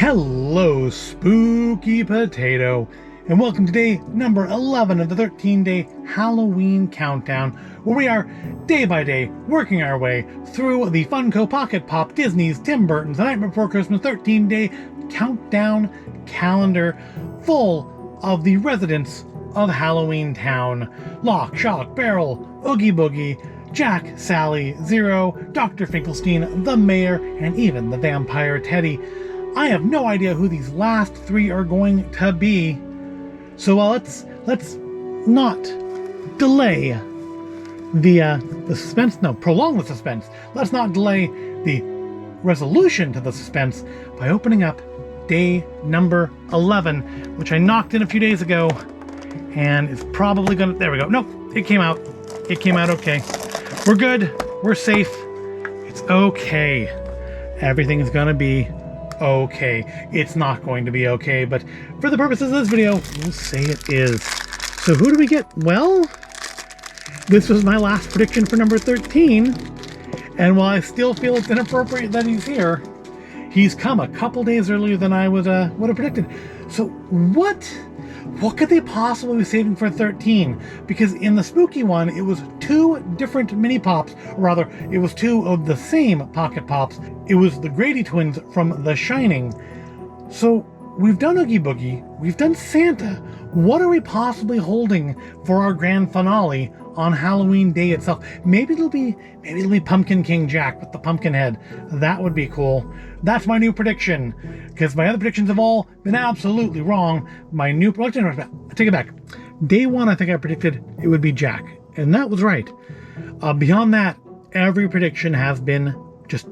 Hello, Spooky Potato, and welcome to day number 11 of the 13-day Halloween countdown, where we are day by day working our way through the Funko Pocket Pop Disney's Tim Burton's The Night Before Christmas 13-day countdown calendar full of the residents of Halloween Town: Lock, Shock, Barrel, Oogie Boogie, Jack, Sally, Zero, Dr. Finkelstein, the Mayor, and even the Vampire Teddy. I have no idea who these last three are going to be, so let's not delay the suspense. No, prolong the suspense. Let's not delay the resolution to the suspense by opening up day number 11, which I knocked in a few days ago, and it's probably gonna. There we go. Nope, it came out. It came out okay. We're good. We're safe. It's okay. Everything is gonna be okay. It's not going to be okay, but for the purposes of this video, we'll say it is. So who do we get? Well, this was my last prediction for number 13, and while I still feel it's inappropriate that he's here, he's come a couple days earlier than I would have predicted. So what could they possibly be saving for 13? Because in the spooky one, it was two different mini pops, or rather, it was two of the same Pocket Pops. It was the Grady twins from The Shining. So we've done Oogie Boogie, we've done Santa. What are we possibly holding for our grand finale on Halloween Day itself? Maybe it'll be Pumpkin King Jack with the pumpkin head. That would be cool. That's my new prediction, because my other predictions have all been absolutely wrong. My new prediction, I take it back. Day one, I think I predicted it would be Jack, and that was right. Beyond that, every prediction has been just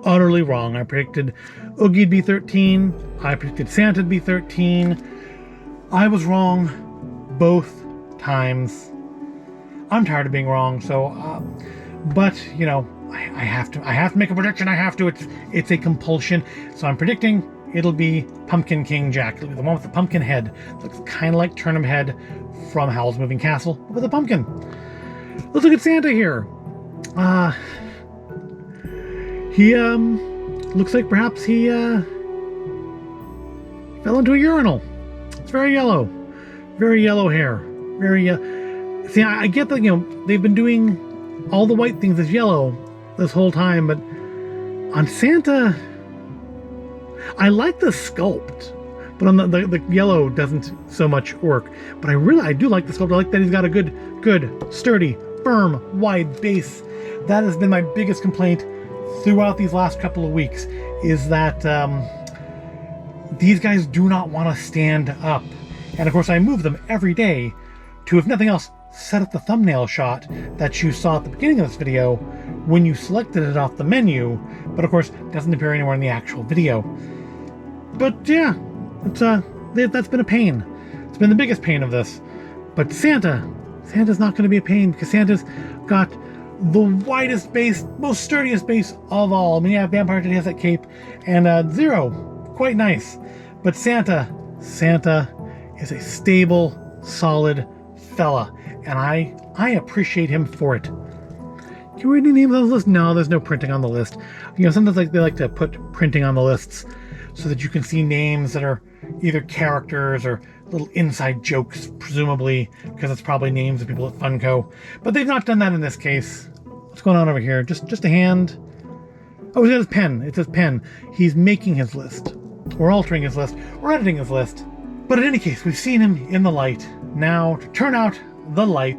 utterly wrong. I predicted Oogie'd be 13. I predicted Santa'd be 13. I was wrong both times. I'm tired of being wrong, so but you know, I have to make a prediction. I have to. It's a compulsion. So I'm predicting it'll be Pumpkin King Jack. It'll be the one with the pumpkin head. Looks kind of like Turnham Head from Howl's Moving Castle with a pumpkin. Let's look at Santa here. He looks like perhaps he fell into a urinal. It's very yellow hair. See, I get that, you know, they've been doing all the white things as yellow this whole time, but on Santa, I like the sculpt, but on the yellow doesn't so much work. But I do like the sculpt. I like that he's got a good, sturdy, firm, wide base. That has been my biggest complaint throughout these last couple of weeks, is that these guys do not want to stand up. And of course, I move them every day to, if nothing else, set up the thumbnail shot that you saw at the beginning of this video when you selected it off the menu, but of course it doesn't appear anywhere in the actual video. But yeah, that's been a pain. It's been the biggest pain of this. But Santa's not going to be a pain, because Santa's got the widest base, most sturdiest base of all. I mean, yeah, Vampire Teddy has that cape, and Zero, quite nice. But Santa is a stable, solid fella, and I appreciate him for it. Can we read any names on the list? No, there's no printing on the list. You know, sometimes they like to put printing on the lists so that you can see names that are either characters or little inside jokes, presumably, because it's probably names of people at Funko. But they've not done that in this case. What's going on over here? Just a hand. Oh, it says pen. It says pen. He's making his list, or altering his list, or editing his list. But in any case, we've seen him in the light. Now to turn out the light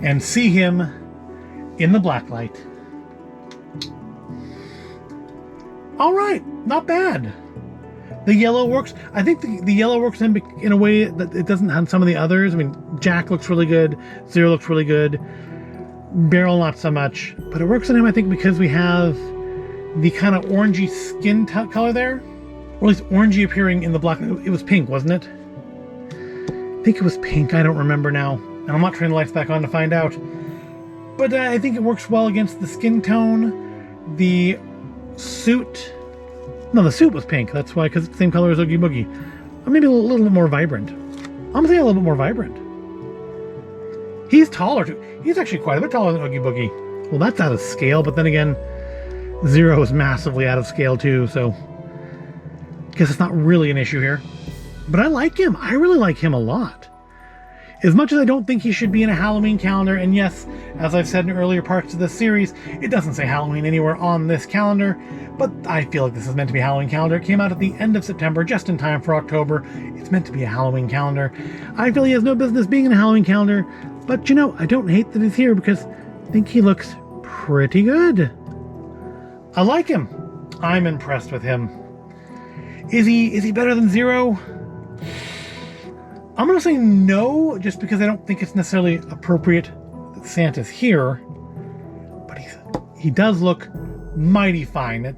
and see him in the black light. All right, not bad. The yellow works. I think the yellow works in a way that it doesn't have some of the others. I mean, Jack looks really good. Zero looks really good. Barrel, not so much. But it works on him, I think, because we have the kind of orangey skin color there. Or at least orangey appearing in the black. It was pink, wasn't it? I think it was pink. I don't remember now. And I'm not turning the lights back on to find out. But I think it works well against the skin tone. The suit... No, the suit was pink. That's why, because it's the same color as Oogie Boogie. Or maybe a little bit more vibrant. I'm going to say a little bit more vibrant. He's taller, too. He's actually quite a bit taller than Oogie Boogie. Well, that's out of scale, but then again, Zero is massively out of scale too, so I guess it's not really an issue here. But I like him. I really like him a lot. As much as I don't think he should be in a Halloween calendar, and yes, as I've said in earlier parts of this series, it doesn't say Halloween anywhere on this calendar, but I feel like this is meant to be a Halloween calendar. It came out at the end of September, just in time for October. It's meant to be a Halloween calendar. I feel he has no business being in a Halloween calendar, but you know, I don't hate that he's here because I think he looks pretty good. I like him. I'm impressed with him. Is he better than Zero? I'm going to say no, just because I don't think it's necessarily appropriate that Santa's here. But he does look mighty fine.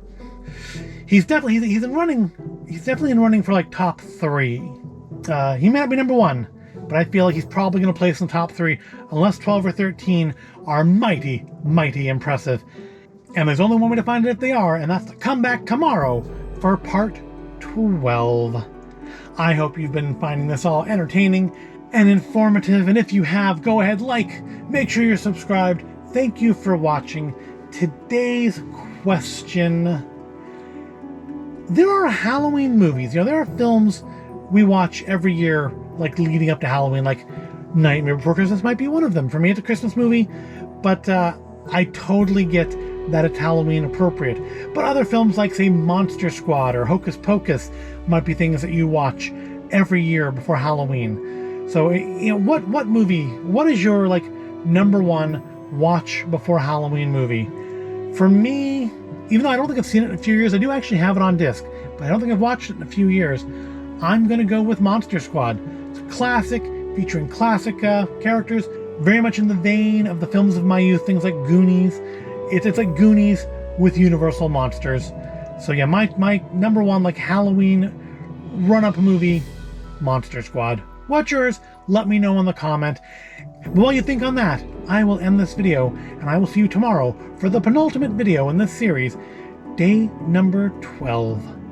He's definitely in running for like top 3. He may not be number 1, but I feel like he's probably going to place in the top 3, unless 12 or 13 are mighty, mighty impressive. And there's only one way to find it if they are, and that's to come back tomorrow for part 12. I hope you've been finding this all entertaining and informative, and if you have, go ahead, make sure you're subscribed. Thank you for watching. Today's question: there are Halloween movies, there are films we watch every year, like leading up to Halloween, like Nightmare Before Christmas might be one of them. For me, it's a Christmas movie, but I totally get that it's Halloween appropriate. But other films like, say, Monster Squad or Hocus Pocus might be things that you watch every year before Halloween. So, what is your number one watch before Halloween movie? For me, even though I don't think I've seen it in a few years, I do actually have it on disc, but I don't think I've watched it in a few years. I'm gonna go with Monster Squad. It's a classic, featuring classic characters, very much in the vein of the films of my youth, things like Goonies. It's like Goonies with Universal monsters. So yeah, my number one Halloween run-up movie, Monster Squad. What's yours? Let me know in the comment. While you think on that, I will end this video, and I will see you tomorrow for the penultimate video in this series, day number 12.